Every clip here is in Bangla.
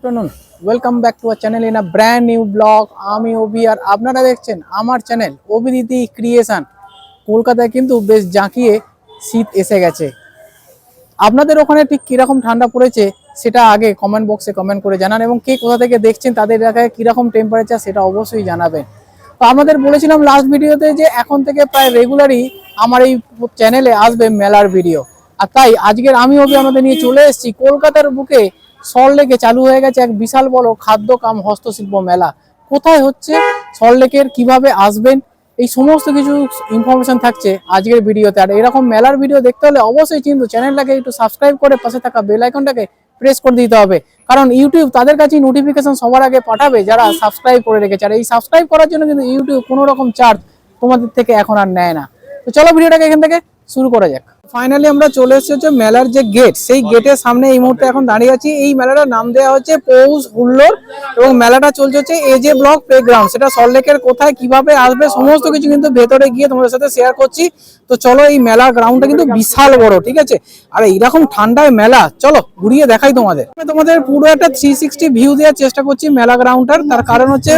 Afternoon welcome back to our channel in a brand new blog আমি ওবি আর আপনারা দেখছেন আমার চ্যানেল ওবিদিতি ক্রিয়েশন। কলকাতায় কিন্তু বেশ জাঁকিয়ে শীত এসে গেছে। আপনাদের ওখানে ঠিক কিরকম ঠান্ডা পড়েছে সেটা আগে কমেন্ট বক্সে কমেন্ট করে জানান এবং কে কোথা থেকে দেখছেন তাদের এলাকায় কিরকম টেম্পারেচার সেটা অবশ্যই জানাবেন। তো আমাদের বলেছিলাম লাস্ট ভিডিওতে যে এখন থেকে প্রায় রেগুলারই আমার এই চ্যানেলে আসবে মেলার ভিডিও, আর তাই আজকের আমি ওবি আমাদের নিয়ে চলে এসেছি কলকাতার বুকে সল্টলেকে চালু হয়ে গেছে এক বিশাল বড় খাদ্য কাম হস্তশিল্প মেলা। কোথায় হচ্ছে, সল্টলেকের কিভাবে আসবেন, এই সমস্ত কিছু ইনফরমেশন থাকছে আজকের ভিডিওতে। আর এরকম মেলার ভিডিও দেখতে হলে অবশ্যই কিন্তু চ্যানেলটাকে একটু সাবস্ক্রাইব করে পাশে থাকা বেল আইকনটাকে প্রেস করে দিতে হবে, কারণ ইউটিউব তাদের কাছেই নোটিফিকেশন সবার আগে পাঠাবে যারা সাবস্ক্রাইব করে রেখেছে। আর এই সাবস্ক্রাইব করার জন্য কিন্তু ইউটিউব কোনো রকম চার্জ তোমাদের থেকে এখন আর নেয় না। তো চলো ভিডিওটাকে এখান থেকে শুরু করা যাক। ফাইনালি আমরা চলে এসেছি হচ্ছে মেলার যে গেট, সেই গেটের সামনে এই মুহূর্তে এখন দাঁড়িয়ে আছি। এই মেলাটার নাম দেওয়া হচ্ছে পৌষ হুল্লোড় এবং মেলাটা চলছে হচ্ছে এজে ব্লক প্লেগ্রাউন্ড। সেটা সল্টলেকের কোথায় কিভাবে আসবে সমস্ত কিছু কিন্তু ভেতরে গিয়ে তোমাদের সাথে শেয়ার করছি। তো চলো, এই মেলার গ্রাউন্ডটা কিন্তু বিশাল বড়, ঠিক আছে। আর এইরকম ঠান্ডায় মেলা, চলো ঘুরিয়ে দেখাই তোমাদের। তোমাদের পুরো একটা 360 ভিউ দেওয়ার চেষ্টা করছি মেলা গ্রাউন্ডটার। তার কারণ হচ্ছে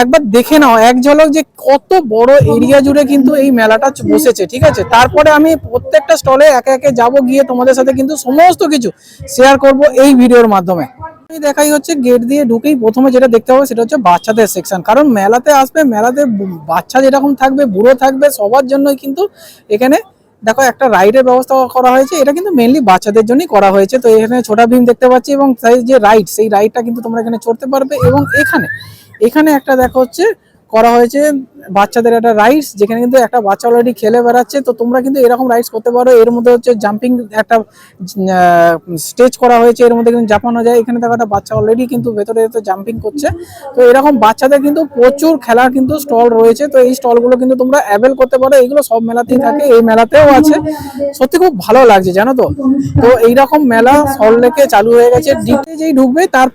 একবার দেখে নাও এক ঝলক যে কত বড় এরিয়া জুড়ে কিন্তু এই মেলাটা বসেছে, ঠিক আছে। তারপরে আমি প্রত্যেকটা স্টলে একে একে যাব, গিয়ে তোমাদের সাথে কিন্তু সমস্ত কিছু শেয়ার করব এই ভিডিওর মাধ্যমে। দেখাই হচ্ছে গেট দিয়ে ঢুকেই প্রথমে যেটা দেখতে হবে সেটা হচ্ছে বাচ্চাদের সেকশন, কারণ মেলাতে আসবে, মেলাতে বাচ্চা যেরকম থাকবে বুড়ো থাকবে সবার জন্যই কিন্তু এখানে দেখো একটা রাইডের ব্যবস্থা করা হয়েছে। এটা কিন্তু মেনলি বাচ্চাদের জন্যই করা হয়েছে। তো এখানে ছোটা ভীম দেখতে পাচ্ছি এবং যে রাইড, সেই রাইডটা কিন্তু তোমরা এখানে চড়তে পারবে। এবং এখানে একটা দেখো হচ্ছে করা হয়েছে বাচ্চাদের একটা রাইডস, যেখানে কিন্তু একটা বাচ্চা অলরেডি খেলে বেড়াচ্ছে। তো তোমরা কিন্তু এরকম রাইডস করতে পারো। এর মধ্যে হচ্ছে জাম্পিং একটা স্টেজ করা হয়েছে, এর মধ্যে কিন্তু জাপানো যায়। এখানে দেখো একটা বাচ্চা অলরেডি কিন্তু ভেতরে জাম্পিং করছে। তো এরকম বাচ্চাদের কিন্তু প্রচুর খেলার কিন্তু স্টল রয়েছে। তো এই স্টলগুলো কিন্তু তোমরা অ্যাভেল করতে পারো। এইগুলো সব মেলাতেই থাকে, এই মেলাতেও আছে। সত্যি খুব ভালো লাগছে জানো তো। তো এইরকম মেলা সল্টলেকে চালু হয়ে গেছে। ডিপে যেই ঢুকবে তার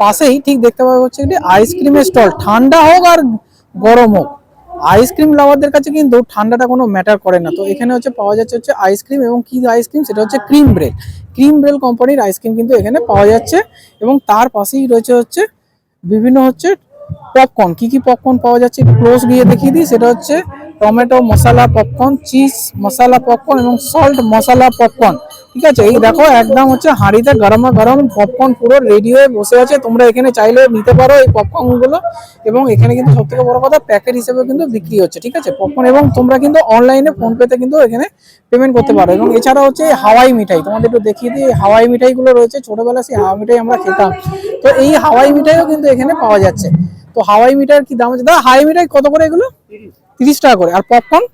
পাশেই ঠিক দেখতে পাওয়া হচ্ছে একটি আইসক্রিমের স্টল। ঠান্ডা হোক আর গরম হোক, আইসক্রিম লাভারদের কাছে কিন্তু ঠান্ডাটা কোনো ম্যাটার করে না। তো এখানে হচ্ছে পাওয়া যাচ্ছে হচ্ছে আইসক্রিম, এবং কি আইসক্রিম সেটা হচ্ছে ক্রিম ব্রেল কোম্পানির আইসক্রিম কিন্তু এখানে পাওয়া যাচ্ছে। এবং তার পাশেই রয়েছে হচ্ছে বিভিন্ন হচ্ছে পপকর্ন। কি পপকর্ন পাওয়া যাচ্ছে ক্লোজ গিয়ে দেখিয়ে দিই। সেটা হচ্ছে টমেটো মশলা পপকর্ন, চিজ মশলা পপকর্ন এবং সল্ট মশলা পপকর্ন, ঠিক আছে। এই দেখো একদম হচ্ছে হাঁড়িতে গরমা গরম পপকর্ন পুরো রেডি হয়ে বসে আছে। তোমরা এখানে চাইলে নিতে পারো এই পপকর্ন গুলো। এবং এখানে কিন্তু সব থেকে বড় কথা প্যাকেট হিসেবে কিন্তু বিক্রি হচ্ছে, ঠিক আছে, পপকর্ন। এবং তোমরা কিন্তু অনলাইনে ফোন পেতে কিন্তু এখানে পেমেন্ট করতে পারো। এবং এছাড়া হচ্ছে হাওয়াই মিঠাই, তোমাদের একটু দেখিয়ে দিই। হাওয়াই মিঠাই গুলো রয়েছে, ছোটবেলা সেই হাওয়াই মিঠাই আমরা খেতাম। তো এই হাওয়াই মিঠাইও কিন্তু এখানে পাওয়া যাচ্ছে। তো হাওয়াই মিঠাইয়ের কি দাম আছে দাদা? হাওয়াই মিঠাই কত করে এগুলো? 30 টাকা করে। আর পপকর্ন?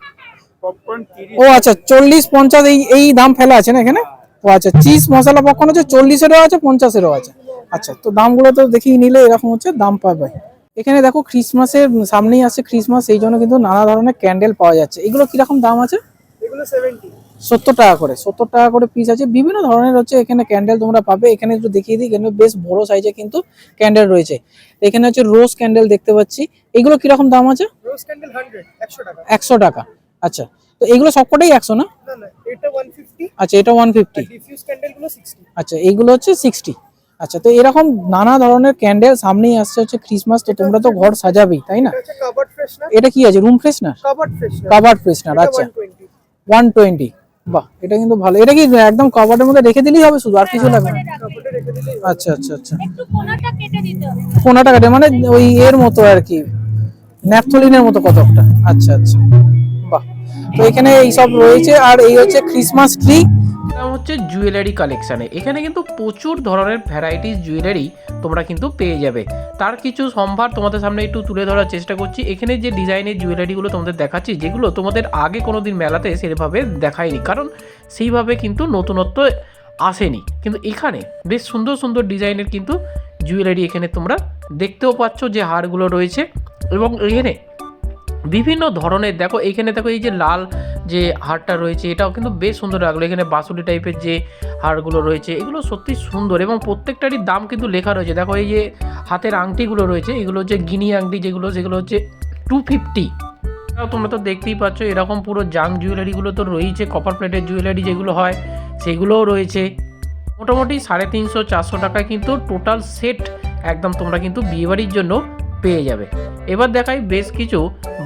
ও আচ্ছা, 40-50 এই দাম ফেলা আছে না এখানে। ও আচ্ছা, চিজ মশলা পপকর্ন হচ্ছে 40-এরও আছে, 50-এরও আছে। আচ্ছা, তো দামগুলো তো দেখিয়ে নিলে এরকম হচ্ছে দাম পাবে। এখানে দেখো ক্রিসমাসের সামনেই আসছে ক্রিসমাস, এই জন্য কিন্তু নানা ধরনের ক্যান্ডেল পাওয়া যাচ্ছে। এগুলো কিরকম দাম আছে? এগুলো 70 টাকা করে, 70 টাকা করে পিস আছে। বিভিন্ন ধরনের হচ্ছে এখানে ক্যান্ডেল তোমরা পাবে। এখানে একটু দেখিয়ে দিই, এখানে বেশ বড় সাইজে কিন্তু ক্যান্ডেল রয়েছে। এখানে হচ্ছে রোজ ক্যান্ডেল দেখতে পাচ্ছি। এগুলো কিরকম দাম আছে? রোজ ক্যান্ডেল 100 টাকা। 100 টাকা, আচ্ছা। তো এগুলো সবকটাই 100 না? না, এটা 150। আচ্ছা, এটা 150। ডিফিউজ ক্যান্ডেলগুলো 60। আচ্ছা, এইগুলো হচ্ছে 60। আচ্ছা, তো এরকম নানা ধরনের ক্যান্ডেল সামনেই আসছে হচ্ছে ক্রিসমাস। তো তোমরা তো ঘর সাজাবেই, তাই না? এটা কি আছে? Room freshener, covered freshener. আচ্ছা, 120। বাহ, এটা কিন্তু ভালো। এটা কি একদম কভারের মধ্যে রেখে দিলেই হবে শুধু, আর কিছু লাগবে না? আচ্ছা আচ্ছা আচ্ছা, একটু কোণাটা কেটে দিতে হবে। কোণাটা কাটে মানে ওই এর মতো আর কি, ন্যাপথলিনের মতো কতকটা। আচ্ছা আচ্ছা, বাহ। তো এখানে এই সব রয়েছে। আর এই হচ্ছে ক্রিসমাস ট্রি। এটা হচ্ছে জুয়েলারি কালেকশানে। এখানে কিন্তু প্রচুর ধরনের ভ্যারাইটিস জুয়েলারি তোমরা কিন্তু পেয়ে যাবে। তার কিছু সম্ভার তোমাদের সামনে একটু তুলে ধরার চেষ্টা করছি। এখানে যে ডিজাইনের জুয়েলারিগুলো তোমাদের দেখাচ্ছি, যেগুলো তোমাদের আগে কোনো দিন মেলাতে সেভাবে দেখায়নি, কারণ সেইভাবে কিন্তু নতুনত্ব আসেনি। কিন্তু এখানে বেশ সুন্দর সুন্দর ডিজাইনের কিন্তু জুয়েলারি এখানে তোমরা দেখতেও পাচ্ছ যে হারগুলো রয়েছে। এবং এখানে বিভিন্ন ধরনের দেখো, এখানে দেখো এই যে লাল যে হারটা রয়েছে এটাও কিন্তু বেশ সুন্দর লাগলো। এখানে বাসুলি টাইপের যে হারগুলো রয়েছে এগুলো সত্যি সুন্দর, এবং প্রত্যেকটারই দাম কিন্তু লেখা রয়েছে। দেখো এই যে হাতের আংটিগুলো রয়েছে, এগুলো হচ্ছে গিনি আংটি, সেগুলো হচ্ছে 250। তোমরা তো দেখতেই পাচ্ছ এরকম পুরো জাং জুয়েলারিগুলো তো রয়েছে। কপার প্লেটের জুয়েলারি যেগুলো হয় সেগুলোও রয়েছে। মোটামুটি 350-400 টাকায় কিন্তু টোটাল সেট একদম তোমরা কিন্তু বিয়েবাড়ির জন্য পেয়ে যাবে। এবার দেখাই বেশ কিছু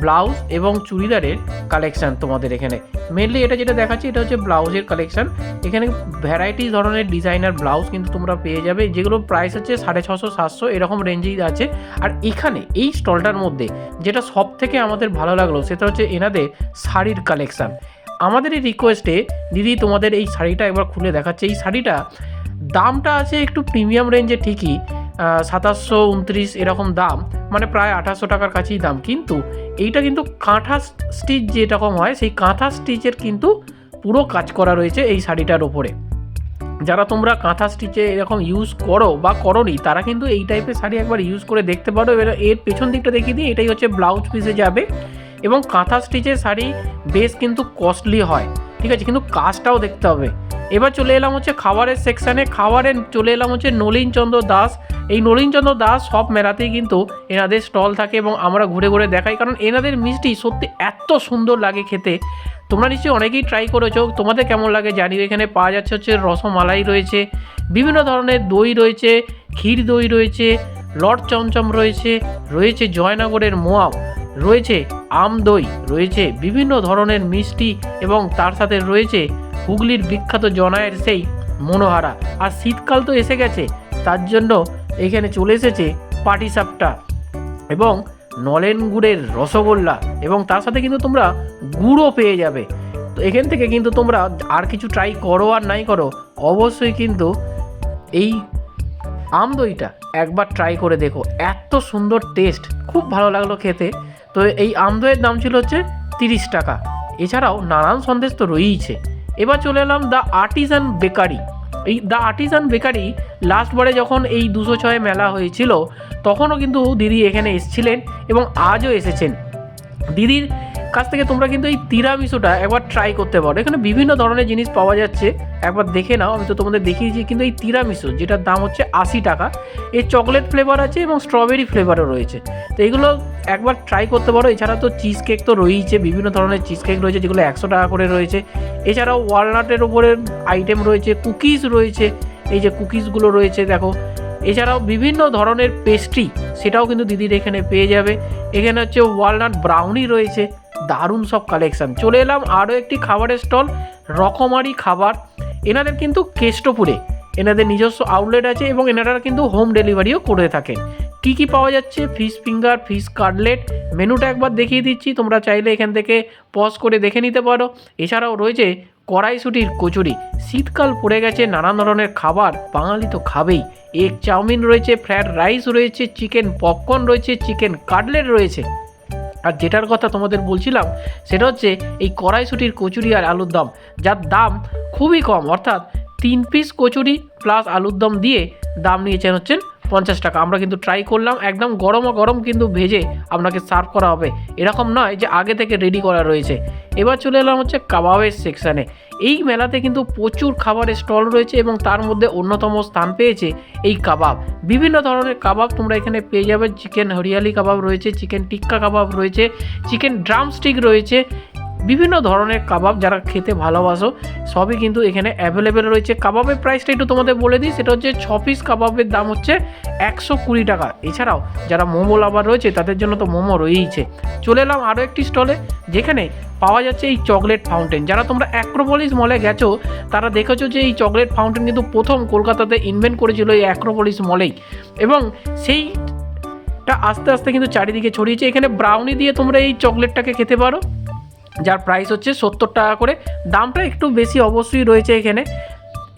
ব্লাউজ এবং চুড়িদারের কালেকশান তোমাদের এখানে। মেনলি এটা যেটা দেখাচ্ছি এটা হচ্ছে ব্লাউজের কালেকশান। এখানে ভ্যারাইটি ধরনের ডিজাইনার ব্লাউজ কিন্তু তোমরা পেয়ে যাবে, যেগুলো প্রাইস হচ্ছে 650-700 এরকম রেঞ্জেই আছে। আর এখানে এই স্টলটার মধ্যে যেটা সব থেকে আমাদের ভালো লাগলো সেটা হচ্ছে এনাদের শাড়ির কালেকশান। আমাদের এই রিকোয়েস্টে দিদি তোমাদের এই শাড়িটা একবার খুলে দেখাচ্ছে। এই শাড়িটা দামটা আছে একটু প্রিমিয়াম রেঞ্জে ঠিকই, 2729 এরকম দাম, মানে প্রায় 2800 টাকার কাছেই দাম। কিন্তু এইটা কিন্তু কাঁথা স্টিচ যেরকম হয় সেই কাঁথা স্টিচের কিন্তু পুরো কাজ করা রয়েছে এই শাড়িটার ওপরে। যারা তোমরা কাঁথা স্টিচে এরকম ইউজ করো বা করোনি তারা কিন্তু এই টাইপের শাড়ি একবার ইউজ করে দেখতে পারো। এবার এর পেছন দিকটা দেখিয়ে দিই, এটাই হচ্ছে ব্লাউজ পিসে যাবে এবং কাঁথা স্টিচের শাড়ি বেশ কিন্তু কস্টলি হয়, ঠিক আছে, কিন্তু কাজটাও দেখতে হবে। এবার চলে এলাম হচ্ছে খাবারের সেকশানে। খাবারে চলে এলাম হচ্ছে নলিনচন্দ্র দাস। এই নলিনচন্দ্র দাস সব মেলাতেই কিন্তু এনাদের স্টল থাকে এবং আমরা ঘুরে ঘুরে দেখাই, কারণ এনাদের মিষ্টি সত্যি এত সুন্দর লাগে খেতে। তোমরা নিশ্চয়ই অনেকেই ট্রাই করেছো, তোমাদের কেমন লাগে জানিও। এখানে পাওয়া যাচ্ছে হচ্ছে রসমালাই রয়েছে, বিভিন্ন ধরনের দই রয়েছে, ক্ষীর দই রয়েছে, লট চমচম রয়েছে, রয়েছে জয়নগরের মোয়াও রয়েছে, আম দই রয়েছে, বিভিন্ন ধরনের মিষ্টি এবং তার সাথে রয়েছে হুগলির বিখ্যাত জনায়ের সেই মনোহারা। আর শীতকাল তো এসে গেছে, তার জন্য এখানে চলে এসেছে পাটিসাপটা এবং নলেন গুড়ের রসগোল্লা এবং তার সাথে কিন্তু তোমরা গুড়ও পেয়ে যাবে। তো এখান থেকে কিন্তু তোমরা আর কিছু ট্রাই করো আর নাই করো, অবশ্যই কিন্তু এই আম দইটা একবার ট্রাই করে দেখো, এত সুন্দর টেস্ট, খুব ভালো লাগলো খেতে। তো এই আম দইয়ের দাম ছিল হচ্ছে 30 টাকা। এছাড়াও নানান সন্দেশ তো রয়েইছে। এবার চলে এলাম দ্য আর্টিজান বেকারি। এই দ্য আর্টিজান বেকারি লাস্টবারে যখন এই 206 মেলা হয়েছিল তখনও কিন্তু দিদি এখানে এসেছিলেন এবং আজও এসেছেন। দিদির কাছ থেকে তোমরা কিন্তু এই তিরামিসুটা একবার ট্রাই করতে পারো। এখানে বিভিন্ন ধরনের জিনিস পাওয়া যাচ্ছে, একবার দেখে নাও। আমি তো তোমাদের দেখিয়েছি, কিন্তু এই তিরামিসু যেটার দাম হচ্ছে 80 টাকা, এর চকলেট ফ্লেভার আছে এবং স্ট্রবেরি ফ্লেভারও রয়েছে। তো এগুলো একবার ট্রাই করতে পারো। এছাড়া তো চিজ কেক তো রয়েইছে, বিভিন্ন ধরনের চিজ কেক রয়েছে যেগুলো 100 টাকা করে রয়েছে। এছাড়াও ওয়ালনাটের উপরে আইটেম রয়েছে, কুকিজ রয়েছে, এই যে কুকিজগুলো রয়েছে দেখো। এছাড়াও বিভিন্ন ধরনের পেস্ট্রি, সেটাও কিন্তু দিদির এখানে পেয়ে যাবে। এখানে হচ্ছে ওয়ালনাট ব্রাউনি রয়েছে, দারুণ সব কালেকশান। চলে এলাম আরও একটি খাবারের স্টল, রকমারি খাবার। এনাদের কিন্তু কেষ্টপুরে এনাদের নিজস্ব আউটলেট আছে এবং এনারা কিন্তু হোম ডেলিভারিও করে থাকেন। কি কি পাওয়া যাচ্ছে, ফিশ ফিঙ্গার, ফিশ কাটলেট, মেনুটা একবার দেখিয়ে দিচ্ছি, তোমরা চাইলে এখান থেকে পজ করে দেখে নিতে পারো। এছাড়াও রয়েছে কড়াইশুঁটির কচুরি, শীতকাল পড়ে গেছে, নানান ধরনের খাবার বাঙালি তো খাবেই। এগ চাউমিন রয়েছে, ফ্রায়েড রাইস রয়েছে, চিকেন পপকর্ন রয়েছে, চিকেন কাটলেট রয়েছে। আর যেটার কথা তোমাদের বলছিলাম সেটা হচ্ছে এই কড়াইশুঁটির কচুরি আর আলুর দম, যার দাম খুবই কম, অর্থাৎ 3 পিস কচুরি প্লাস আলুর দম দিয়ে দাম নিয়েছেন হচ্ছেন 50 টাকা। আমরা কিন্তু ট্রাই করলাম, একদম গরম কিন্তু ভেজে আপনাকে সার্ভ করা হবে, এরকম নয় যে আগে থেকে রেডি করা রয়েছে। এবার চলে এলাম হচ্ছে কাবাবের সেকশানে। এই মেলাতে কিন্তু প্রচুর খাবারের স্টল রয়েছে এবং তার মধ্যে অন্যতম স্থান পেয়েছে এই কাবাব। বিভিন্ন ধরনের কাবাব তোমরা এখানে পেয়ে যাবে। চিকেন হরিয়ালি কাবাব রয়েছে, চিকেন টিক্কা কাবাব রয়েছে, চিকেন ড্রামস্টিক রয়েছে, বিভিন্ন ধরনের কাবাব যারা খেতে ভালোবাসো সবই কিন্তু এখানে অ্যাভেলেবেল রয়েছে। কাবাবের প্রাইসটা একটু তোমাদের বলে দিই, সেটা হচ্ছে 6 পিস কাবাবের দাম হচ্ছে 120 টাকা। এছাড়াও যারা মোমো লাভার রয়েছে তাদের জন্য তো মোমো রয়েইছে। চলে এলাম আরও একটি স্টলে, যেখানে পাওয়া যাচ্ছে এই চকলেট ফাউন্টেন। যারা তোমরা অ্যাক্রোপলিস মলে গেছো তারা দেখেছো যে এই চকলেট ফাউন্টেন কিন্তু প্রথম কলকাতাতে ইনভেন্ট করেছিল এই অ্যাক্রোপলিস মলেই, এবং সেইটা আস্তে আস্তে কিন্তু চারিদিকে ছড়িয়েছে। এখানে ব্রাউনি দিয়ে তোমরা এই চকলেটটাকে খেতে পারো, যার প্রাইস হচ্ছে 70 টাকা করে। দামটা একটু বেশি অবশ্যই রয়েছে এখানে।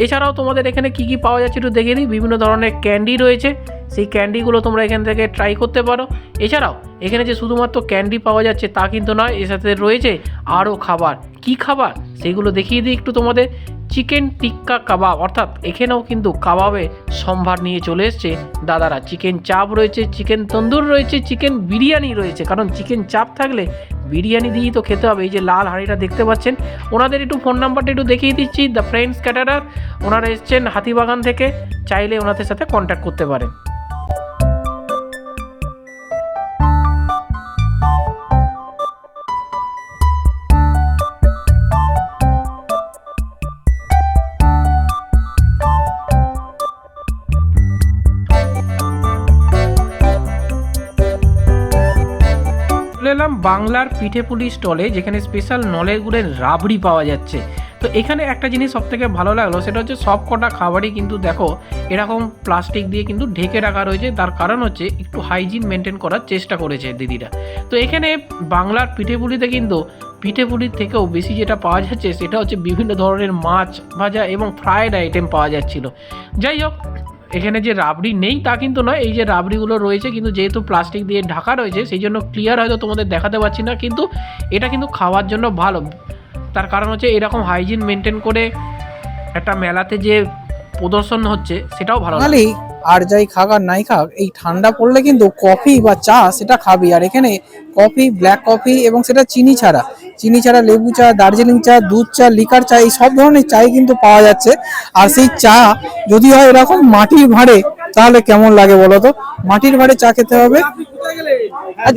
এছাড়াও তোমাদের এখানে কি কি পাওয়া যাচ্ছে একটু দেখে দিই। বিভিন্ন ধরনের ক্যান্ডি রয়েছে, সেই ক্যান্ডিগুলো তোমরা এখান থেকে ট্রাই করতে পারো। এছাড়াও এখানে যে শুধুমাত্র ক্যান্ডি পাওয়া যাচ্ছে তা কিন্তু নয়, এর সাথে রয়েছে আরও খাবার। কি খাবার সেগুলো দেখিয়ে দিই একটু তোমাদের। চিকেন টিক্কা কাবাব, অর্থাৎ এখানেও কিন্তু কাবাবে সম্ভার নিয়ে চলে এসছে দাদারা। চিকেন চাপ রয়েছে, চিকেন তন্দুর রয়েছে, চিকেন বিরিয়ানি রয়েছে, কারণ চিকেন চাপ থাকলে বিরিয়ানি দিয়েই তো খেতে হবে। এই যে লাল হাঁড়িটা দেখতে পাচ্ছেন, ওনাদের একটু ফোন নাম্বারটা একটু দেখিয়ে দিচ্ছি। দ্য ফ্রেন্ডস ক্যাটারার, ওনারা এসছেন হাতিবাগান থেকে, চাইলে ওনাদের সাথে কন্ট্যাক্ট করতে পারেন। বাংলার পিঠেপুলি স্টলে, যেখানে স্পেশাল নলের গুড়ের রাবড়ি পাওয়া যাচ্ছে। তো এখানে একটা জিনিস সবথেকে ভালো লাগলো, সেটা হচ্ছে সব কটা খাবারই কিন্তু দেখো এরকম প্লাস্টিক দিয়ে কিন্তু ঢেকে রাখা রয়েছে। তার কারণ হচ্ছে একটু হাইজিন মেনটেন করার চেষ্টা করেছে দিদিরা। তো এখানে বাংলার পিঠেপুলিতে কিন্তু পিঠেপুলির থেকেও বেশি যেটা পাওয়া যাচ্ছে সেটা হচ্ছে বিভিন্ন ধরনের মাছ ভাজা এবং ফ্রায়েড আইটেম পাওয়া যাচ্ছিল। যাই হোক, এখানে যে রাবড়ি নেই তা কিন্তু নয়, এই যে রাবড়িগুলো রয়েছে কিন্তু যেহেতু প্লাস্টিক দিয়ে ঢাকা রয়েছে সেই জন্য ক্লিয়ার হয়তো তোমাদের দেখাতে পারছি না, কিন্তু এটা কিন্তু খাওয়ার জন্য ভালো। তার কারণ হচ্ছে এরকম হাইজিন মেনটেন করে একটা মেলাতে যে প্রদর্শন হচ্ছে সেটাও ভালো লাগে। বাঙালি আর যাই খাক আর নাই খাক, এই ঠান্ডা পড়লে কিন্তু কফি বা চা সেটা খাবি। আর এখানে কফি, ব্ল্যাক কফি এবং সেটা চিনি ছাড়া লেবু চা, দার্জিলিং চা, দুধ চা, লিকার চা, এই সব ধরনের চাই কিন্তু পাওয়া যাচ্ছে। আর সেই চা যদি হয় এরকম মাটির ভাঁড়ে, তাহলে কেমন লাগে বলো তো? মাটির ভাঁড়ে চা খেতে হবে। আর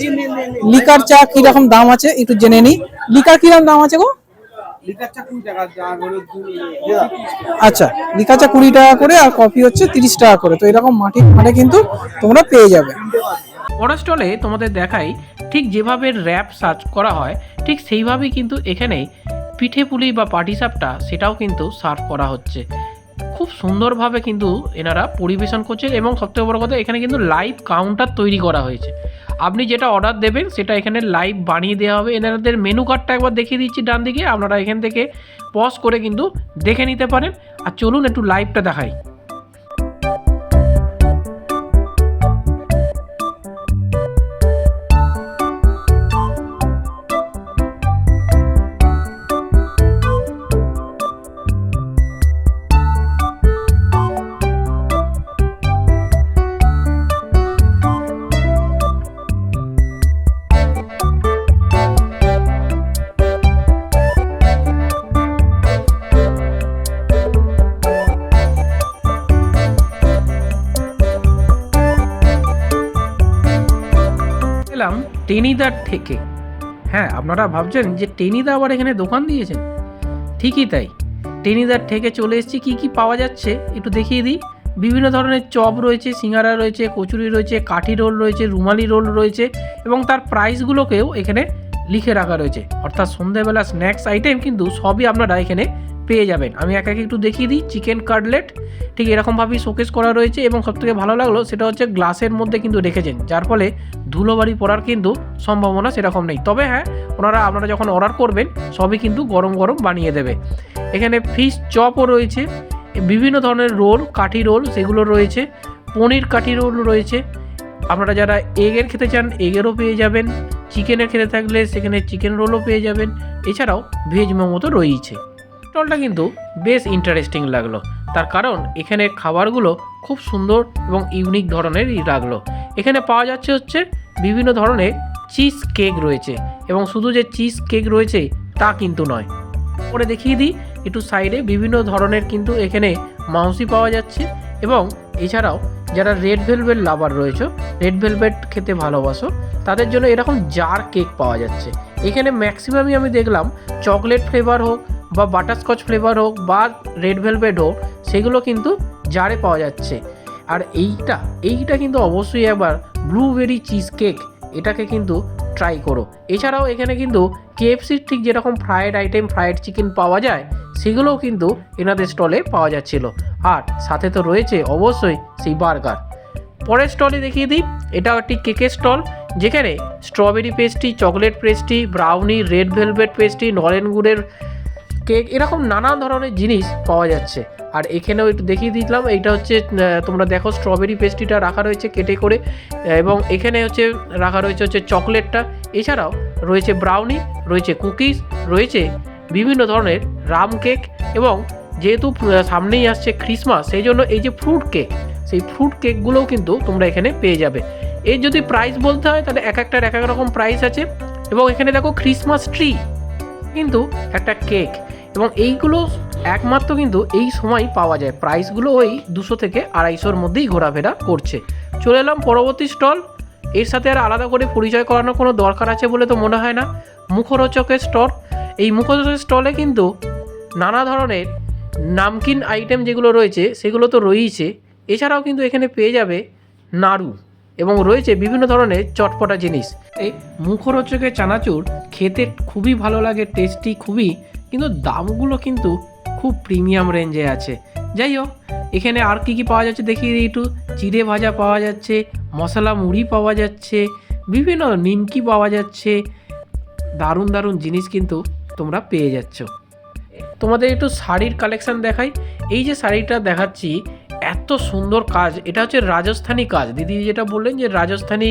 লিকার চা কিরকম দাম আছে একটু জেনে নিই। লিকার কিরকম দাম আছে গো? আচ্ছা, লিকার চা 20 টাকা করে আর কফি হচ্ছে 30 টাকা করে। তো এরকম মাটির ভাঁড়ে কিন্তু তোমরা পেয়ে যাবে। বড় স্টলে তোমাদের দেখাই ঠিক যেভাবে র্যাপ সার্ভ করা হয় ঠিক সেইভাবেই কিন্তু এখানে পিঠেপুলি বা পাটিসাপটা সেটাও কিন্তু সার্ভ করা হচ্ছে। খুব সুন্দরভাবে কিন্তু এনারা পরিবেশন করছেন এবং সবথেকে বড় কথা এখানে কিন্তু লাইভ কাউন্টার তৈরি করা হয়েছে। আপনি যেটা অর্ডার দেবেন সেটা এখানে লাইভ বানিয়ে দেওয়া হবে। এনাদের মেনু কার্ডটা একবার দেখিয়ে দিচ্ছি ডান দিকে, আপনারা এখান থেকে পজ করে কিন্তু দেখে নিতে পারেন। আর চলুন একটু লাইভটা দেখাই। এলাম টেনিদার থেকে। হ্যাঁ, আপনারা ভাবছেন যে টেনিদা আবার এখানে দোকান দিয়েছেন, ঠিকই তাই। টেনিদার থেকে চলে এসেছি। কি কি পাওয়া যাচ্ছে একটু দেখিয়ে দিই। বিভিন্ন ধরনের চপ রয়েছে, সিঙ্গারা রয়েছে, কচুরি রয়েছে, কাঠি রোল রয়েছে, রুমালি রোল রয়েছে এবং তার প্রাইসগুলোকেও এখানে লিখে রাখা রয়েছে। অর্থাৎ সন্ধ্যেবেলা স্ন্যাক্স আইটেম কিন্তু সবই আপনারা এখানে পেয়ে যাবেন। আমি একে একটু দেখিয়ে দিই। চিকেন কাটলেট ঠিক এরকমভাবেই শোকেস করা রয়েছে এবং সবথেকে ভালো লাগলো সেটা হচ্ছে গ্লাসের মধ্যে কিন্তু রেখেছেন, যার ফলে ধুলোবাড়ি পড়ার কিন্তু সম্ভাবনা সেরকম নেই। তবে হ্যাঁ, আপনারা যখন অর্ডার করবেন সবই কিন্তু গরম গরম বানিয়ে দেবে। এখানে ফিশ চপও রয়েছে, বিভিন্ন ধরনের রোল, কাঠি রোল সেগুলো রয়েছে, পনির কাঠি রোল রয়েছে। আপনারা যারা এগের খেতে চান এগেরও পেয়ে যাবেন, চিকেনের খেতে থাকলে সেখানে চিকেন রোলও পেয়ে যাবেন। এছাড়াও ভেজ মোমো তো রয়েছে। স্টলটা কিন্তু বেশ ইন্টারেস্টিং লাগলো, তার কারণ এখানে খাবারগুলো খুব সুন্দর এবং ইউনিক ধরনেরই লাগলো। এখানে পাওয়া যাচ্ছে হচ্ছে বিভিন্ন ধরনের চিজ কেক রয়েছে এবং শুধু যে চিজ কেক রয়েছে তা কিন্তু নয়। পরে দেখিয়ে দিই একটু সাইডে বিভিন্ন ধরনের কিন্তু এখানে মাউসি পাওয়া যাচ্ছে এবং এছাড়াও যারা রেড ভেলভেট লাভার রয়েছে, রেড ভেলভেট খেতে ভালোবাসো, তাদের জন্য এরকম জার কেক পাওয়া যাচ্ছে। এখানে ম্যাক্সিমামই আমি দেখলাম চকলেট ফ্লেভার হোক বা বাটারস্কচ ফ্লেভার হোক বা রেড ভেলভেট হোক, সেগুলো কিন্তু জারে পাওয়া যাচ্ছে। আর এইটা কিন্তু অবশ্যই একবার ব্লুবেরি চিজ কেক, এটাকে কিন্তু ট্রাই করো। এছাড়াও এখানে কিন্তু কেএফসির ঠিক যেরকম ফ্রায়েড আইটেম, ফ্রায়েড চিকেন পাওয়া যায় সেগুলোও কিন্তু এনাদের স্টলে পাওয়া যাচ্ছিল। আর সাথে তো রয়েছে অবশ্যই সেই বার্গার। পরের স্টলে দেখিয়ে দিই, এটাও একটি কেকের স্টল, যেখানে strawberry pastry, chocolate pastry, brownie, red velvet pastry, নলেন গুড়ের কেক, এরকম নানা ধরনের জিনিস পাওয়া যাচ্ছে। আর এখানেও একটু দেখিয়ে দিলাম, এইটা হচ্ছে তোমরা দেখো স্ট্রবেরি পেস্ট্রিটা রাখা রয়েছে কেটে করে এবং এখানে হচ্ছে রাখা রয়েছে চকলেটটা। এছাড়াও রয়েছে ব্রাউনি, রয়েছে কুকিজ, রয়েছে বিভিন্ন ধরনের রাম কেক এবং যেহেতু সামনেই আসছে ক্রিসমাস সেই জন্য এই যে ফ্রুট কেক, সেই ফ্রুট কেকগুলোও কিন্তু তোমরা এখানে পেয়ে যাবে। এর যদি প্রাইস বলতে হয় তাহলে এক একটার এক এক রকম প্রাইস আছে। এবং এখানে দেখো ক্রিসমাস ট্রি কিন্তু একটা কেক, এবং এইগুলো একমাত্র কিন্তু এই সময় পাওয়া যায়। প্রাইসগুলো ওই 200 থেকে 250-র মধ্যেই ঘোরাফেরা করছে। চলে এলাম পরবর্তী স্টল। এর সাথে আর আলাদা করে পরিচয় করানোর কোনো দরকার আছে বলে তো মনে হয় না। মুখরোচকের স্টল। এই মুখরোচকের স্টলে কিন্তু নানা ধরনের নামকিন আইটেম যেগুলো রয়েছে সেগুলো তো রয়েইছে, এছাড়াও কিন্তু এখানে পেয়ে যাবে নাড়ু। এবং রয়েছে বিভিন্ন ধরনের চটপটা জিনিস। এই মুখরোচকে চানাচুর খেতে খুবই ভালো লাগে, টেস্টি খুবই, কিন্তু দামগুলো কিন্তু খুব প্রিমিয়াম রেঞ্জে আছে। যাই হোক, এখানে আর কি কি পাওয়া যাচ্ছে দেখিয়ে দিই একটু। চিড়ে ভাজা পাওয়া যাচ্ছে, মশলা মুড়ি পাওয়া যাচ্ছে, বিভিন্ন নিমকি পাওয়া যাচ্ছে, দারুণ দারুণ জিনিস কিন্তু তোমরা পেয়ে যাচ্ছ। তোমাদের একটু শাড়ির কালেকশান দেখাই। এই যে শাড়িটা দেখাচ্ছি, এত সুন্দর কাজ, এটা হচ্ছে রাজস্থানী কাজ। দিদি যেটা বললেন যে রাজস্থানী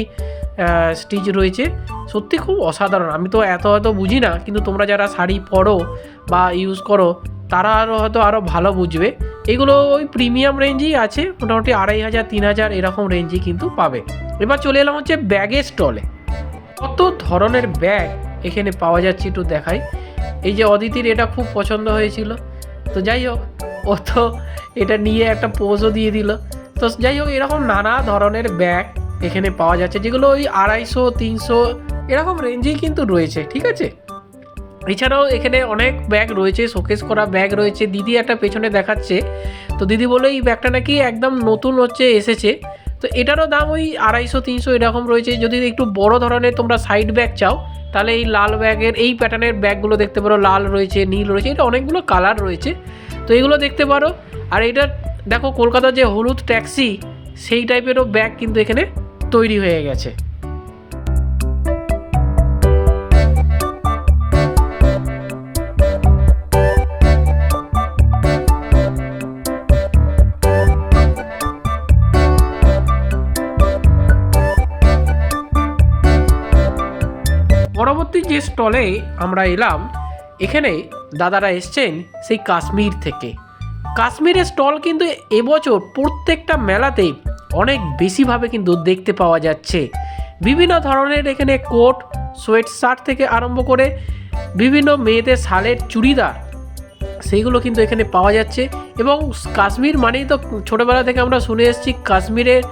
স্টিচ রয়েছে, সত্যি খুব অসাধারণ। আমি তো এত বুঝি না, কিন্তু তোমরা যারা শাড়ি পরো বা ইউজ করো তারা আরও ভালো বুঝবে। এগুলো ওই প্রিমিয়াম রেঞ্জেই আছে, মোটামুটি 2500 3000 এরকম রেঞ্জে কিন্তু পাবে। এবার চলে এলাম হচ্ছে ব্যাগের স্টলে। কত ধরনের ব্যাগ এখানে পাওয়া যাচ্ছে একটু দেখাই। এই যে অদিতির এটা খুব পছন্দ হয়েছিল, তো যাই হোক ও তো এটা নিয়ে একটা পোজও দিয়ে দিল। তো যাই হোক, এরকম নানা ধরনের ব্যাগ এখানে পাওয়া যাচ্ছে, যেগুলো ওই 250 300 এরকম রেঞ্জেই কিন্তু রয়েছে, ঠিক আছে। এছাড়াও এখানে অনেক ব্যাগ রয়েছে, শোকেস করা ব্যাগ রয়েছে। দিদি একটা পেছনে দেখাচ্ছে, তো দিদি বলে এই ব্যাগটা নাকি একদম নতুন এসেছে। তো এটারও দাম ওই 250 300 এরকম রয়েছে। যদি একটু বড় ধরনের তোমরা সাইড ব্যাগ চাও, তাহলে এই লাল ব্যাগের এই প্যাটার্নের ব্যাগগুলো দেখতে পারো। লাল রয়েছে, নীল রয়েছে, এটা অনেকগুলো কালার রয়েছে, তো এগুলো দেখতে পারো। আর এটা দেখো, কলকাতার যে হলুদ ট্যাক্সি সেই টাইপেরও ব্যাগ কিন্তু এখানে তৈরি হয়ে গেছে। পরবর্তী যে স্টলে আমরা এলাম, এখানে দাদারা এসছেন সেই কাশ্মীর থেকে। কাশ্মীরের স্টল কিন্তু এবছর প্রত্যেকটা মেলাতেই অনেক বেশিভাবে কিন্তু দেখতে পাওয়া যাচ্ছে। বিভিন্ন ধরনের এখানে কোট, সোয়েট শার্ট থেকে আরম্ভ করে বিভিন্ন মেয়েদের শালের চুড়িদার, সেইগুলো কিন্তু এখানে পাওয়া যাচ্ছে। এবং কাশ্মীর মানেই তো ছোটোবেলা থেকে আমরা শুনে এসেছি কাশ্মীরের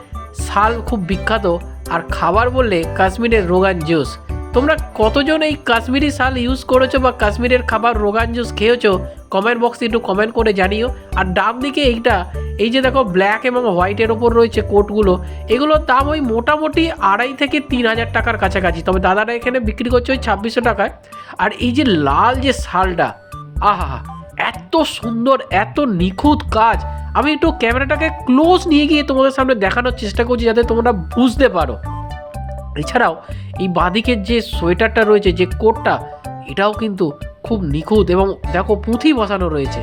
শাল খুব বিখ্যাত, আর খাবার বললে কাশ্মীরের রোগান জুস। তোমরা কতজন এই কাশ্মীরি শাল ইউজ করেছো বা কাশ্মীরের খাবার রোগান জুস খেয়েছো, কমেন্ট বক্সে একটু কমেন্ট করে জানিও। আর ডান দিকে এই যে দেখো ব্ল্যাক এবং হোয়াইটের ওপর রয়েছে কোটগুলো, এগুলোর দাম ওই মোটামুটি 2,500 থেকে 3,000 টাকার কাছাকাছি। তবে দাদারা এখানে বিক্রি করছে ওই 2600 টাকায়। আর এই যে লাল যে শালটা, আহা, এত সুন্দর, এত নিখুঁত কাজ। আমি একটু ক্যামেরাটাকে ক্লোজ নিয়ে গিয়ে তোমাদের সামনে দেখানোর চেষ্টা করছি, যাতে তোমরা বুঝতে পারো। এছাড়াও এই বাঁদিকের যে সোয়েটারটা রয়েছে, যে কোটটা, এটাও কিন্তু খুব নিখুঁত এবং দেখো পুঁথি বসানো রয়েছে।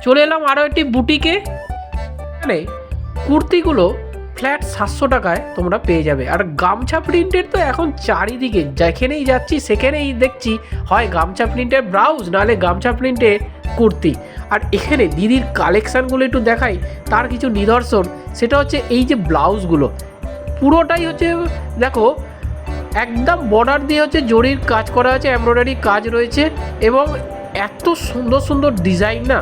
চলে এলাম আরও একটি বুটিকে। এখানে কুর্তিগুলো ফ্ল্যাট 700 টাকায় তোমরা পেয়ে যাবে। আর গামছা প্রিন্টের তো এখন চারিদিকে যেখানেই যাচ্ছি সেখানেই দেখছি হয় গামছা প্রিন্টের ব্লাউজ, নাহলে গামছা প্রিন্টের কুর্তি। আর এখানে দিদির কালেকশানগুলো একটু দেখাই, তার কিছু নিদর্শন। সেটা হচ্ছে এই যে ব্লাউজগুলো পুরোটাই হচ্ছে দেখো একদম বর্ডার দিয়ে হচ্ছে জরির কাজ করা আছে, এমব্রয়ডারি কাজ রয়েছে, এবং এত সুন্দর সুন্দর ডিজাইন না।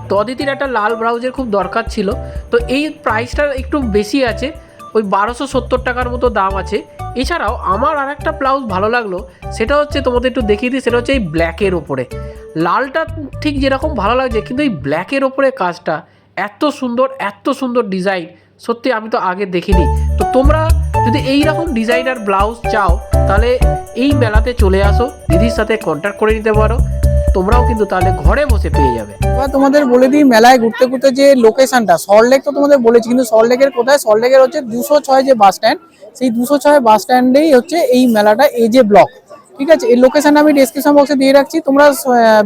তো অদিতির একটা লাল ব্লাউজের খুব দরকার ছিল, তো এই প্রাইসটা একটু বেশি আছে, ওই 1270 টাকার মতো দাম আছে। এছাড়াও আমার আর একটা ব্লাউজ ভালো লাগলো, সেটা হচ্ছে তোমাদের একটু দেখিয়ে দিই। সেটা হচ্ছে এই ব্ল্যাকের ওপরে, লালটা ঠিক যেরকম ভালো লাগছে, কিন্তু এই ব্ল্যাকের ওপরে কাজটা এত সুন্দর ডিজাইন, সত্যি আমি তো আগে দেখিনি। তো তোমরা যদি এই রকম ডিজাইনার ব্লাউজ চাও, তাহলে এই মেলাতে চলে আসো, দিদির সাথে কন্ট্যাক্ট করে নিতে পারো, তোমরাও কিন্তু তাহলে ঘরে বসে পেয়ে যাবে। এবার তোমাদের বলে দিই মেলায় ঘুরতে ঘুরতে যে লোকেশনটা, সল্টলেক তো তোমাদের বলেছি, কিন্তু সল্টলেকের কোথায়? সল্টলেকের হচ্ছে 206 যে বাস স্ট্যান্ড, সেই 206 বাস স্ট্যান্ডেই হচ্ছে এই মেলাটা, এজে ব্লক, ঠিক আছে। এই লোকেশন আমি ডেসক্রিপশন বক্সে দিয়ে রাখছি। তোমরা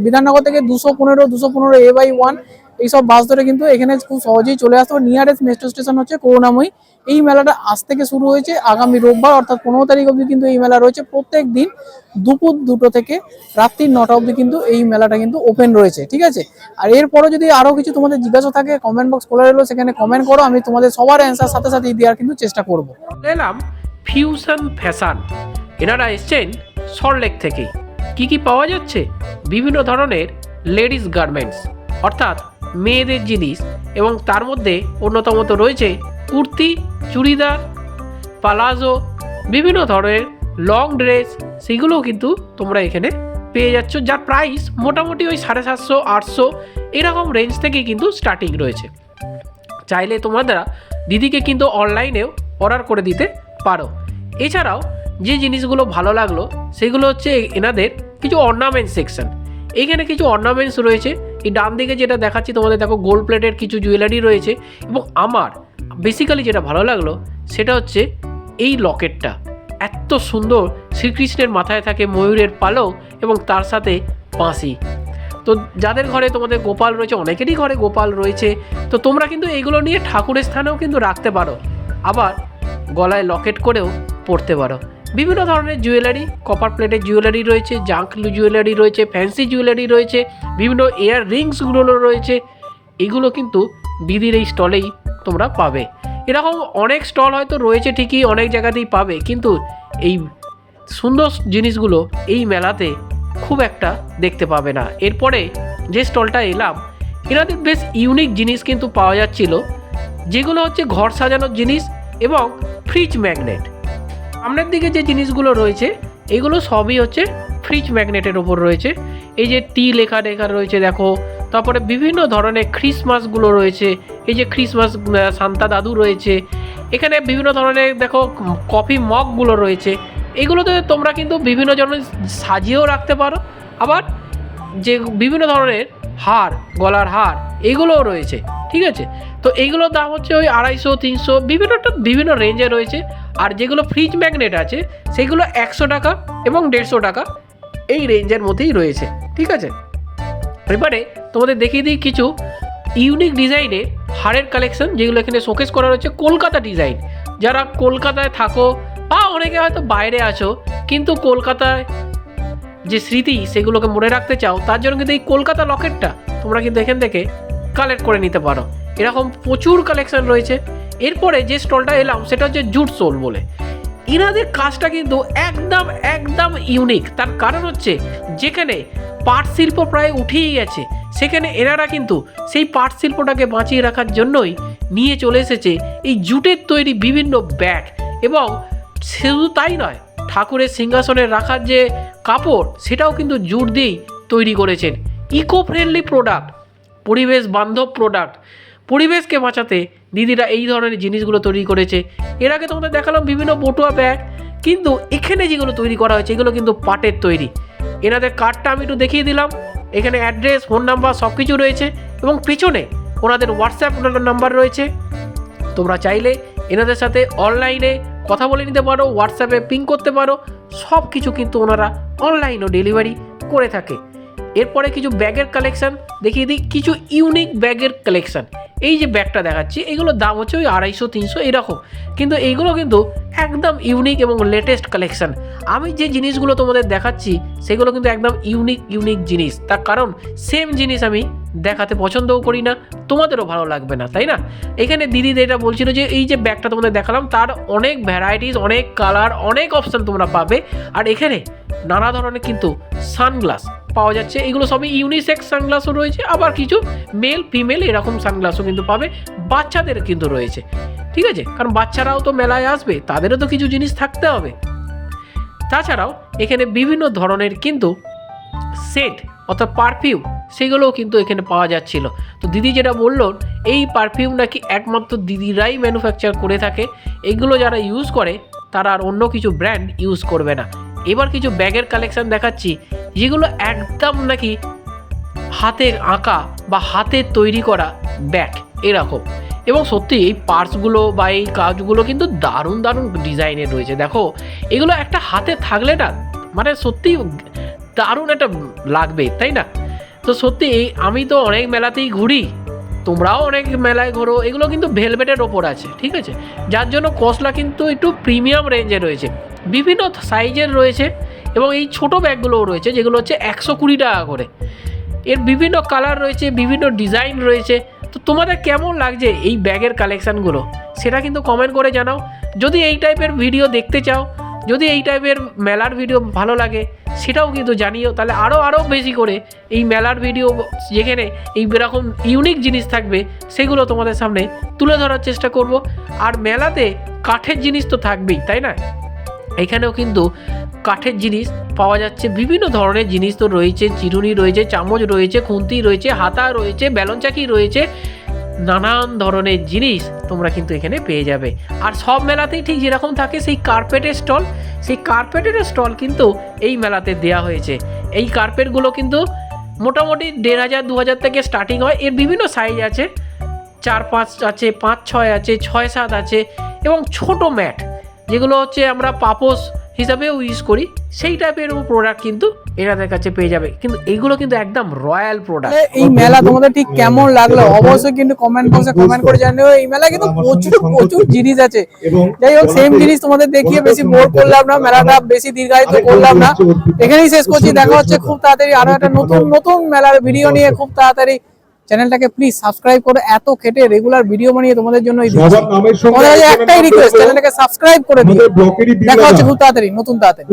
বিধাননগর থেকে 215 A/1 এইসব বাস ধরে কিন্তু এখানে খুব সহজেই চলে আসতে হবে। নিয়ারেস্ট মেট্রো স্টেশন হচ্ছে করুণাময়ী। এই মেলাটা আজ থেকে শুরু হয়েছে, আগামী রোববার অর্থাৎ 15 তারিখ অবধি কিন্তু এই মেলা রয়েছে। প্রত্যেক দিন দুপুর 2টো থেকে রাত্রি 9টা অবধি কিন্তু এই মেলাটা কিন্তু ওপেন রয়েছে, ঠিক আছে। আর এরপরে যদি আরও কিছু তোমাদের জিজ্ঞাসা থাকে, কমেন্ট বক্স খোলা রইলো, সেখানে কমেন্ট করো, আমি তোমাদের সবার অ্যান্সার সাথে সাথে দেওয়ার কিন্তু চেষ্টা করবো। এলাম ফিউশন ফ্যাশন, এনারা এসছেন সল্টলেক থেকে। কি পাওয়া যাচ্ছে? বিভিন্ন ধরনের লেডিস গার্মেন্টস, অর্থাৎ মেয়েদের জিনিস, এবং তার মধ্যে অন্যতম তো রয়েছে কুর্তি, চুড়িদার, পালাজো, বিভিন্ন ধরনের লং ড্রেস, সেগুলোও কিন্তু তোমরা এখানে পেয়ে যাচ্ছ, যার প্রাইস মোটামুটি ওই 750 800 এরকম রেঞ্জ থেকেই কিন্তু স্টার্টিং রয়েছে। চাইলে তোমরা দিদিকে কিন্তু অনলাইনেও অর্ডার করে দিতে পারো। এছাড়াও যে জিনিসগুলো ভালো লাগলো সেগুলো হচ্ছে এনাদের কিছু অর্নামেন্ট সেকশন। এইখানে কিছু অর্নামেন্টস রয়েছে। এই ডান দিকে যেটা দেখাচ্ছি তোমাদের, দেখো গোল্ড প্লেটের কিছু জুয়েলারি রয়েছে। এবং আমার বেসিক্যালি যেটা ভালো লাগলো সেটা হচ্ছে এই লকেটটা, এত সুন্দর। শ্রীকৃষ্ণের মাথায় থাকে ময়ূরের পালক এবং তার সাথে বাঁশি। তো যাদের ঘরে তোমাদের গোপাল রয়েছে, অনেকেরই ঘরে গোপাল রয়েছে, তো তোমরা কিন্তু এইগুলো নিয়ে ঠাকুরের স্থানেও কিন্তু রাখতে পারো, আবার গলায় লকেট করেও পরতে পারো। বিভিন্ন ধরনের জুয়েলারি, কপার প্লেটের জুয়েলারি রয়েছে, জাঙ্ক জুয়েলারি রয়েছে, ফ্যান্সি জুয়েলারি রয়েছে, বিভিন্ন এয়ার রিংসগুলো রয়েছে। এগুলো কিন্তু দিদির এই স্টলেই তোমরা পাবে। এরকম অনেক স্টল হয়তো রয়েছে ঠিকই, অনেক জায়গাতেই পাবে, কিন্তু এই সুন্দর জিনিসগুলো এই মেলাতে খুব একটা দেখতে পাবে না। এরপরে যে স্টলটা এলাম, এনাদের বেশ ইউনিক জিনিস কিন্তু পাওয়া যাচ্ছিল, যেগুলো হচ্ছে ঘর সাজানোর জিনিস এবং ফ্রিজ ম্যাগনেট। সামনের দিকে যে জিনিসগুলো রয়েছে এগুলো সবই হচ্ছে ফ্রিজ ম্যাগনেটের ওপর রয়েছে। এই যে টি লেখা রয়েছে দেখো, তারপরে বিভিন্ন ধরনের ক্রিসমাসগুলো রয়েছে। এই যে ক্রিসমাস সান্তা দাদু রয়েছে। এখানে বিভিন্ন ধরনের দেখো কফি মগগুলো রয়েছে। এগুলোতে তোমরা কিন্তু বিভিন্ন ধরনের সাজিয়েও রাখতে পারো, আবার যে বিভিন্ন ধরনের হার, গলার হার, এগুলোও রয়েছে। ঠিক আছে, তো এইগুলোর দাম হচ্ছে ওই 250, 300, বিভিন্ন রেঞ্জে রয়েছে। আর যেগুলো ফ্রিজ ম্যাগনেট আছে সেগুলো 100 টাকা এবং 150 টাকা এই রেঞ্জের মধ্যেই রয়েছে। ঠিক আছে, এবারে তোমাদের দেখিয়ে দিই কিছু ইউনিক ডিজাইনের হারের কালেকশন, যেগুলো এখানে শোকেস করা রয়েছে। কলকাতা ডিজাইন, যারা কলকাতায় থাকো বা অনেকে হয়তো বাইরে আছো কিন্তু কলকাতায় যে স্মৃতি সেগুলোকে মনে রাখতে চাও, তার জন্য কিন্তু এই কলকাতা লকেটটা তোমরা কিন্তু এখান থেকে কালেক্ট করে নিতে পারো। এরকম প্রচুর কালেকশন রয়েছে। এরপরে যে স্টলটা এলাম সেটা হচ্ছে জুট সোল বলে। এনাদের কাজটা কিন্তু একদম ইউনিক। তার কারণ হচ্ছে যেখানে পাট শিল্প প্রায় উঠেই গেছে, সেখানে এনারা কিন্তু সেই পাট শিল্পটাকে বাঁচিয়ে রাখার জন্যই নিয়ে চলে এসেছে এই জুটের তৈরি বিভিন্ন ব্যাগ। এবং শুধু তাই নয়, ঠাকুরের সিংহাসনে রাখার যে কাপড় সেটাও কিন্তু জুট দিয়েই তৈরি করেছেন। ইকো ফ্রেন্ডলি প্রোডাক্ট, পরিবেশ বান্ধব প্রোডাক্ট। পরিবেশকে বাঁচাতে দিদিরা এই ধরনের জিনিসগুলো তৈরি করেছে। এর আগে তোমাদের দেখালাম বিভিন্ন বটুয়া ব্যাগ, কিন্তু এখানে যেগুলো তৈরি করা হয়েছে এগুলো কিন্তু পাটের তৈরি। এনাদের কার্ডটা আমি একটু দেখিয়ে দিলাম। এখানে অ্যাড্রেস, ফোন নাম্বার সব কিছু রয়েছে এবং পেছনে ওনাদের হোয়াটসঅ্যাপ নাম্বার রয়েছে। তোমরা চাইলে এনাদের সাথে অনলাইনে কথা বলে নিতে পারো, হোয়াটসঅ্যাপে পিং করতে পারো। সব কিছু কিন্তু ওনারা অনলাইনও ডেলিভারি করে থাকে। এরপরে কিছু ব্যাগের কালেকশান দেখিয়ে দিই, কিছু ইউনিক ব্যাগের কালেকশান। এই যে ব্যাগটা দেখাচ্ছি এগুলোর দাম হচ্ছে ওই 250, 300 এরকম, কিন্তু এইগুলো কিন্তু একদম ইউনিক এবং লেটেস্ট কালেকশান। আমি যে জিনিসগুলো তোমাদের দেখাচ্ছি সেগুলো কিন্তু একদম ইউনিক জিনিস। তার কারণ সেম জিনিস আমি দেখাতে পছন্দও করি না, তোমাদেরও ভালো লাগবে না, তাই না? এখানে দিদি এটা বলছিল যে এই যে ব্যাগটা তোমাদের দেখালাম তার অনেক ভ্যারাইটিস, অনেক কালার, অনেক অপশান তোমরা পাবে। আর এখানে নানা ধরনের কিন্তু সানগ্লাস পাওয়া যাচ্ছে। এগুলো সবই ইউনিসেক্স সানগ্লাসও রয়েছে, আবার কিছু মেল ফিমেল এরকম সানগ্লাসও কিন্তু পাবে। বাচ্চাদের কিন্তু রয়েছে, ঠিক আছে, কারণ বাচ্চারাও তো মেলায় আসবে, তাদেরও তো কিছু জিনিস থাকতে হবে। তাছাড়াও এখানে বিভিন্ন ধরনের কিন্তু সেন্ট অর্থাৎ পারফিউম সেগুলোও কিন্তু এখানে পাওয়া যাচ্ছিল। তো দিদি যেটা বলল, এই পারফিউম নাকি একমাত্র দিদিরাই ম্যানুফ্যাকচার করে থাকে। এগুলো যারা ইউজ করে তারা আর অন্য কিছু ব্র্যান্ড ইউজ করবে না। এবার কিছু ব্যাগের কালেকশন দেখাচ্ছি, যেগুলো একদম নাকি হাতের আঁকা বা হাতের তৈরি করা ব্যাগ এরকম। এবং সত্যি এই পার্টসগুলো বা এই কাজগুলো কিন্তু দারুণ ডিজাইনের রয়েছে। দেখো এগুলো একটা হাতে থাকলে না মানে সত্যি দারুণ একটা লাগবে, তাই না? তো সত্যি আমি তো অনেক মেলাতেই ঘুরি, তোমরাও অনেক মেলায় ঘোরো। এগুলো কিন্তু ভেলভেটের ওপর আছে, ঠিক আছে, যার জন্য কস্টটা কিন্তু একটু প্রিমিয়াম রেঞ্জে রয়েছে। বিভিন্ন সাইজের রয়েছে এবং এই ছোট ব্যাগগুলোও রয়েছে, যেগুলো হচ্ছে 120 টাকা করে। এর বিভিন্ন কালার রয়েছে, বিভিন্ন ডিজাইন রয়েছে। তো তোমাদের কেমন লাগছে এই ব্যাগের কালেকশানগুলো সেটা কিন্তু কমেন্ট করে জানাও। যদি এই টাইপের ভিডিও দেখতে চাও, যদি এই টাইপের মেলার ভিডিও ভালো লাগে সেটাও কিন্তু জানিও, তাহলে আরও বেশি করে এই মেলার ভিডিও যেখানে এই এরকম ইউনিক জিনিস থাকবে সেগুলো তোমাদের সামনে তুলে ধরার চেষ্টা করব। আর মেলাতে কাঠের জিনিস তো থাকবেই, তাই না? এখানেও কিন্তু কাঠের জিনিস পাওয়া যাচ্ছে, বিভিন্ন ধরনের জিনিস তো রয়েছে। চিরুনি রয়েছে, চামচ রয়েছে, খুন্তি রয়েছে, হাতা রয়েছে, বেলন চাকি রয়েছে, নানান ধরনের জিনিস তোমরা কিন্তু এখানে পেয়ে যাবে। আর সব মেলাতেই ঠিক যেরকম থাকে সেই কার্পেটের স্টল, সেই কার্পেটের স্টল কিন্তু এই মেলাতে দেয়া হয়েছে। এই কার্পেটগুলো কিন্তু মোটামুটি 1500 2000 থেকে স্টার্টিং হয়। এর বিভিন্ন সাইজ আছে, 4-5 আছে, 5-6 আছে, 6-7 আছে, এবং ছোট ম্যাট যেগুলো হচ্ছে আমরা পাপোস হিসাবেও ইউজ করি, সেই টাইপের প্রোডাক্ট কিন্তু এনাদের কাছে পেয়ে যাবে। কিন্তু এইগুলো কিন্তু একদম রয়্যাল প্রোডাক্ট। এই মেলা তোমাদের ঠিক কেমন লাগলো অবশ্যই কিন্তু কমেন্ট বক্সে কমেন্ট করে জানিও। এই মেলা কিন্তু প্রচুর জিনিস আছে। যাই হোক, সেম জিনিস তোমাদের দেখিয়ে বেশি বোর করলাম না, মেলাটা বেশি দীর্ঘায়িত করলাম না, এখানেই শেষ করছি। দেখা হচ্ছে খুব তাড়াতাড়ি আরো একটা নতুন মেলার ভিডিও নিয়ে খুব তাড়াতাড়ি। চ্যানেলটাকে প্লিজ সাবস্ক্রাইব করো, এত খেটে রেগুলার ভিডিও বানিয়ে তোমাদের জন্য একটাই রিকোয়েস্ট, চ্যানেলটাকে সাবস্ক্রাইব করে দিও। দেখা হচ্ছে খুব তাড়াতাড়ি তাড়াতাড়ি।